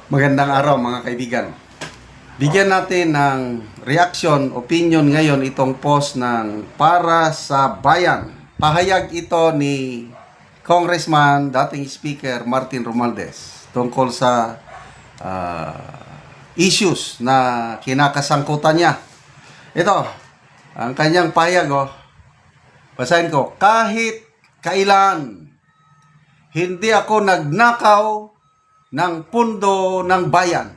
Magandang araw mga kaibigan. Bigyan natin ng reaction, opinion ngayon itong post ng Para sa Bayan. Pahayag ito ni Congressman, dating Speaker Martin Romualdez tungkol sa issues na kinakasangkutan niya. Ito, ang kanyang pahayag. Basahin ko. Kahit kailan, hindi ako nagnakaw ng pundo ng bayan.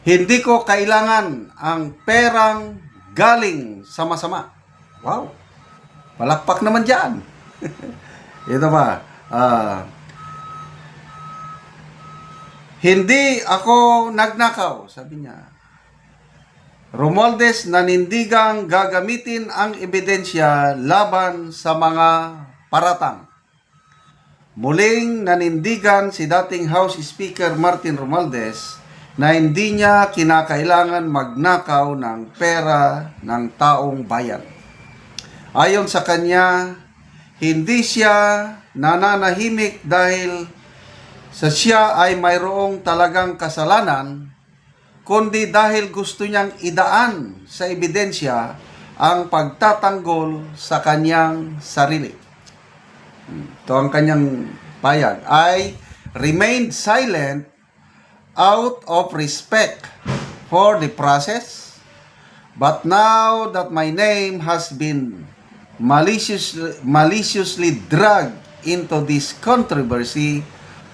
Hindi ko kailangan ang perang galing sa masama. Wow! Palakpak naman dyan. Ito ba? Hindi ako nagnakaw, sabi niya. Romualdez nanindigang gagamitin ang ebidensya laban sa mga paratang. Muling nanindigan si dating House Speaker Martin Romualdez na hindi niya kinakailangan magnakaw ng pera ng taong bayan. Ayon sa kanya, hindi siya nananahimik dahil sa siya ay mayroong talagang kasalanan, kundi dahil gusto niyang idaan sa ebidensya ang pagtatanggol sa kanyang sarili. Ito ang kanyang payag. I remained silent out of respect for the process, but now that my name has been maliciously dragged into this controversy,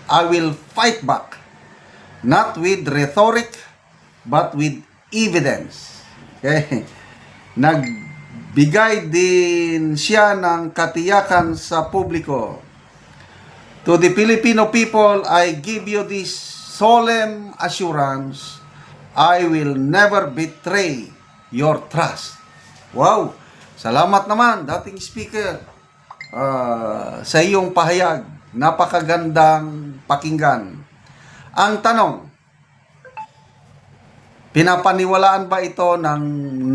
I will fight back, not with rhetoric, but with evidence. Okay? Nagbigay din siya ng katiyakan sa publiko. To the Filipino people, I give you this solemn assurance, I will never betray your trust. Wow! Salamat naman, dating speaker, sa iyong pahayag. Napakagandang pakinggan. Ang tanong, pinapaniwalaan ba ito ng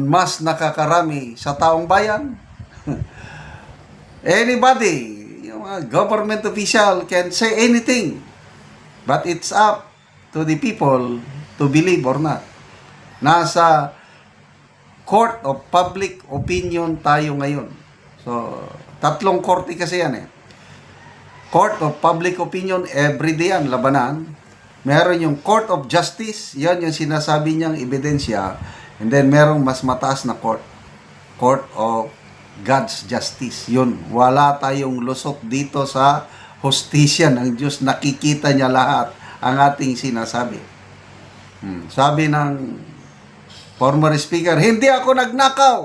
mas nakakarami sa taong bayan? Anybody, yung government official can say anything. But it's up to the people to believe or not. Nasa court of public opinion tayo ngayon. So, tatlong korte kasi yan eh. Court of public opinion, everyday yan, labanan. Meron yung Court of Justice, yan yung sinasabi niyang ebidensya. And then merong mas mataas na court. Court of God's Justice. Yun, wala tayong lusot dito sa hustisya ng Diyos. Nakikita niya lahat ang ating sinasabi. Sabi ng former speaker, hindi ako nagnakaw.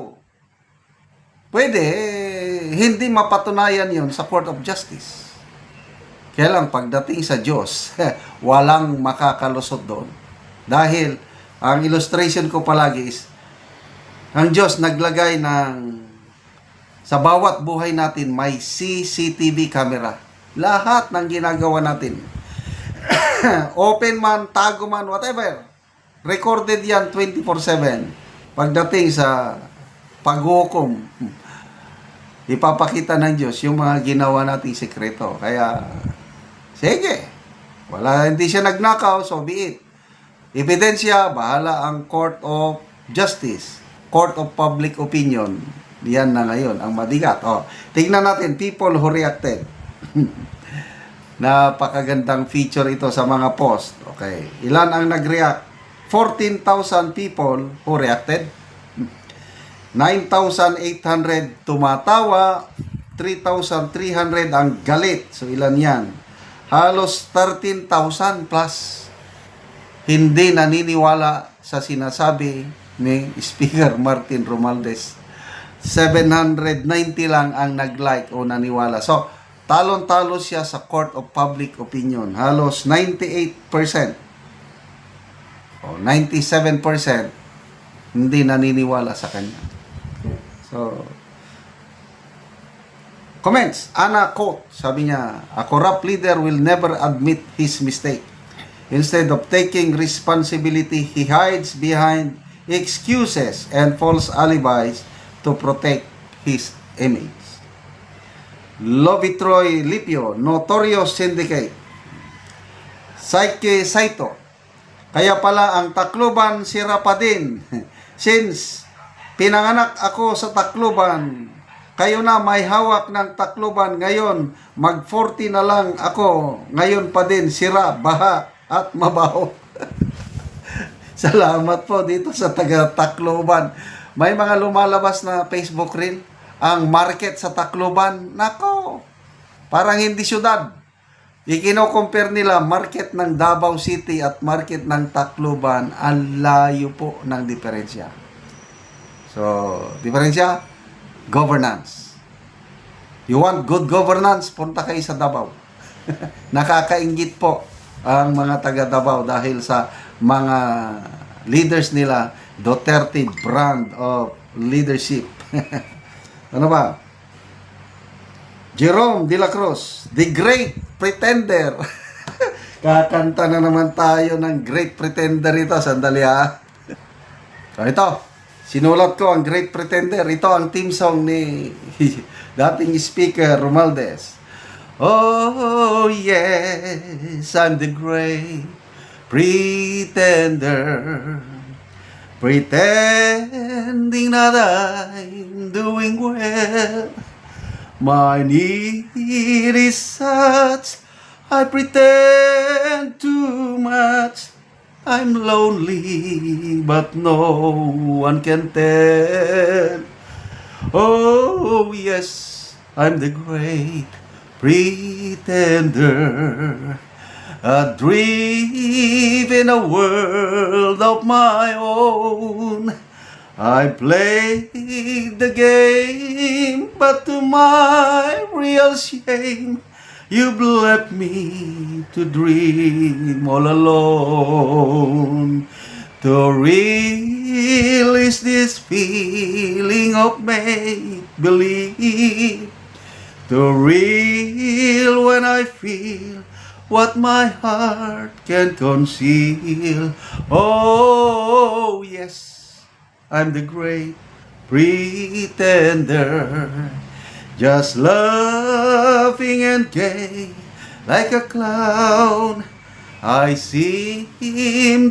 Pwede, hindi mapatunayan yun sa Court of Justice. Kaya lang, pagdating sa Diyos, walang makakalusot doon. Dahil, ang illustration ko palagi is, ang Diyos naglagay ng, sa bawat buhay natin, may CCTV camera. Lahat ng ginagawa natin. Open man, tago man, whatever. Recorded yan 24/7. Pagdating sa paghukom, ipapakita ng Diyos yung mga ginawa nating sekreto. Kaya, sige, hindi siya nagnakaw, so be it. Ebidensya, bahala ang Court of Justice, Court of Public Opinion. Yan na ngayon, ang madigat. Tingnan natin, people who reacted. Napakagandang feature ito sa mga post. Okay, ilan ang nag-react? 14,000 people who reacted. 9,800 tumatawa, 3,300 ang galit. So, ilan yan? Halos 13,000 plus hindi naniniwala sa sinasabi ni Speaker Martin Romualdez. 790 lang ang nag-like o naniwala. So, talon-talo siya sa Court of Public Opinion. Halos 98% o 97% hindi naniniwala sa kanya. So, comments. Ana quote, sabi niya, a corrupt leader will never admit his mistake. Instead of taking responsibility, he hides behind excuses and false alibis to protect his image. Lovitroy Lipio, notorious syndicate. Saiki Saito. Kaya pala ang Tacloban sira pa din. Since pinanganak ako sa Tacloban, kayo na may hawak ng Tacloban ngayon, mag-40 na lang ako, ngayon pa din sira, baha at mabaho. Salamat po dito sa taga Tacloban. May mga lumalabas na Facebook rin, ang market sa Tacloban. Nako, parang hindi syudad. Ikino-compare nila market ng Davao City at market ng Tacloban, ang layo po ng diferensya. So, diferensya, governance. You want good governance, punta kayo sa Davao. Nakakainggit po ang mga taga Davao dahil sa mga leaders nila, Duterte brand of leadership. Ano ba? Jerome de la Cruz, The Great Pretender. Kakanta na naman tayo ng Great Pretender ito. Sandali ha. So ito, sinulat ko ang Great Pretender. Ito ang theme song ni dating speaker Romualdez. Oh yes, I'm the Great Pretender, pretending that I'm doing well. My need is such, I pretend too much. I'm lonely, but no one can tell. Oh yes, I'm the great pretender, adrift in a world of my own. I played the game, but to my real shame, you've left me to dream all alone. To real is this feeling of make-believe. To real when I feel what my heart can conceal. Oh yes, I'm the great pretender, just laughing and gay like a clown. I seem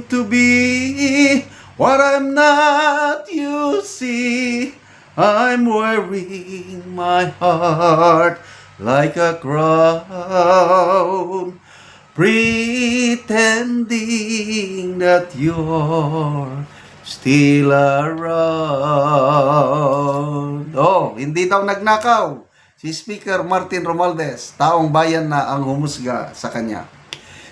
to be what I'm not, you see. I'm wearing my heart like a crown, pretending that you're still around. Oh, hindi daw nagnakaw si Speaker Martin Romualdez. Taong bayan na ang humusga sa kanya.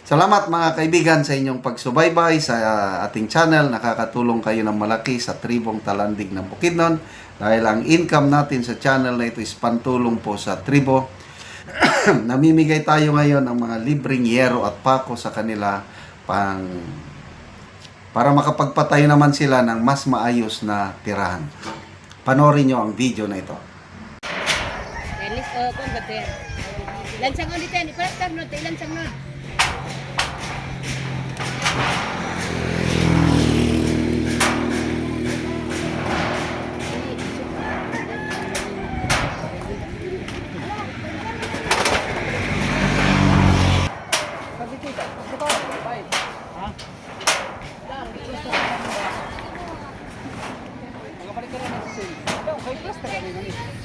Salamat mga kaibigan sa inyong pagsubaybay sa ating channel. Nakakatulong kayo ng malaki sa tribong Talandig ng Bukidnon dahil ang income natin sa channel na ito is pantulong po sa tribo. Namimigay tayo ngayon ng mga libreng yero at pako sa kanila para makapagpatayo naman sila ng mas maayos na tirahan. Panoorin nyo ang video na ito. Lansang ulit yan. Ipalastar mo. Lansang mo.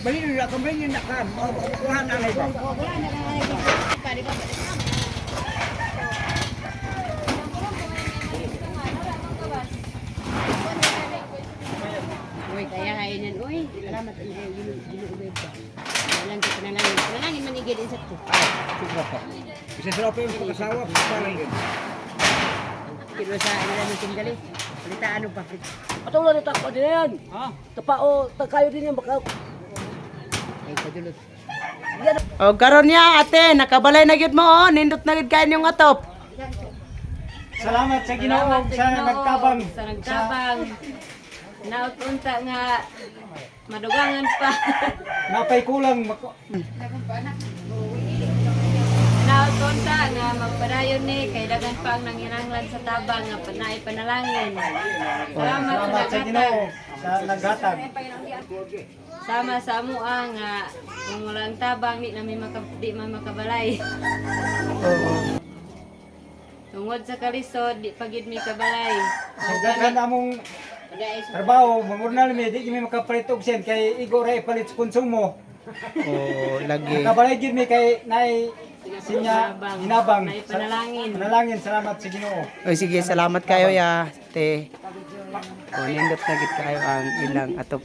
Bali na kambing yun na kam. Kuhan na ba? Uy, kaya hain yan. Uy, salamat. Ginuubay ka. Panalangin manigil din sa ito. Siguro pa. Isa sa opo yung pagkasawa. Parang yun. Kilo sa ano lang yung tinggali. Palita ano pa. Atong lang itak pa din yan. Ha? Tapao, tagkayo din yan. Baka Ay, padulot. O karon niya ate, nakabalay na gyud mo oh, nindot na gyud kain yung atop. salamat sa Ginoo sa nagtabang. Sa nagtabang. Nautunta nga madugangan pa. Napay kulang. Nautunta nga magpadayon ni kay dagan pa ang nanginanglan sa tabang nga panay panalangin. Salamat sa Ginoo naghatag. sa naghatag. Sama sa amuang nga kung walang tabang di man makabalay. Tungod sa kalisod, di pagid mi kabalay. Sa daghan among trabaho, mangurnal mi, di kami makapalit og sen kay igo ra ipalit sa konsumo. O lagi. Kabalay gid mi kay nay sinya hinabang. Nay panalangin. Panalangin, salamat sa Ginoo. O sige, salamat kayo ya, te. O nindot na gid kayo ang ilang atop.